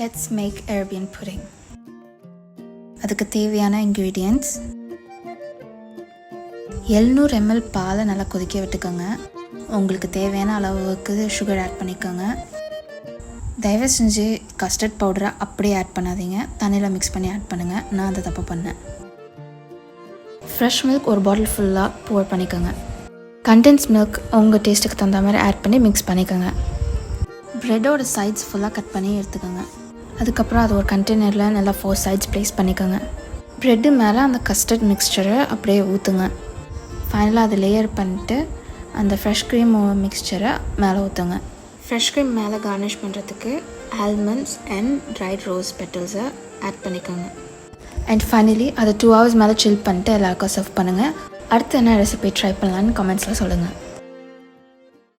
Let's make Arabian pudding. அதுக்கு தேவையான ingredients 700 ml பாலை நல்லா கொதிக்க விட்டுக்கோங்க. உங்களுக்கு தேவையான அளவுக்கு சுகர் ஆட் பண்ணிக்கோங்க. தயவு செஞ்சு கஸ்டர்ட் பவுடரை அப்படியே ஆட் பண்ணாதீங்க, தண்ணியில் மிக்ஸ் பண்ணி ஆட் பண்ணுங்கள். நான் அதை தப்பு பண்ணேன். ஃப்ரெஷ் மில்க் ஒரு பாட்டில் ஃபுல்லாக போர் பண்ணிக்கோங்க. கண்டென்ஸ் மில்க் உங்கள் டேஸ்ட்டுக்கு தகுந்த மாதிரி ஆட் பண்ணி மிக்ஸ் பண்ணிக்கோங்க. ப்ரெட்டோட சைட்ஸ் ஃபுல்லாக கட் பண்ணி எடுத்துக்கோங்க. அதுக்கப்புறம் அது ஒரு கண்டெய்னரில் நல்லா 4 சைட்ஸ் ப்ளேஸ் பண்ணிக்கோங்க. ப்ரெட்டு மேலே அந்த கஸ்டர்ட் மிக்ஸ்சரை அப்படியே ஊற்றுங்க. ஃபைனலாக அதை லேயர் பண்ணிட்டு அந்த ஃப்ரெஷ் க்ரீம் மிக்ஸ்சரை மேலே ஊற்றுங்க. ஃப்ரெஷ் க்ரீம் மேலே கார்னிஷ் பண்ணுறதுக்கு ஆல்மண்ட்ஸ் அண்ட் ட்ரைட் ரோஸ் பெட்டல்ஸை ஆட் பண்ணிக்கோங்க. அண்ட் ஃபைனலி அதை 2 hours மேலே சில் பண்ணிட்டு எல்லாருக்கும் சர்வ் பண்ணுங்கள். அடுத்து என்ன ரெசிபி ட்ரை பண்ணலான்னு கமெண்ட்ஸில் சொல்லுங்கள்.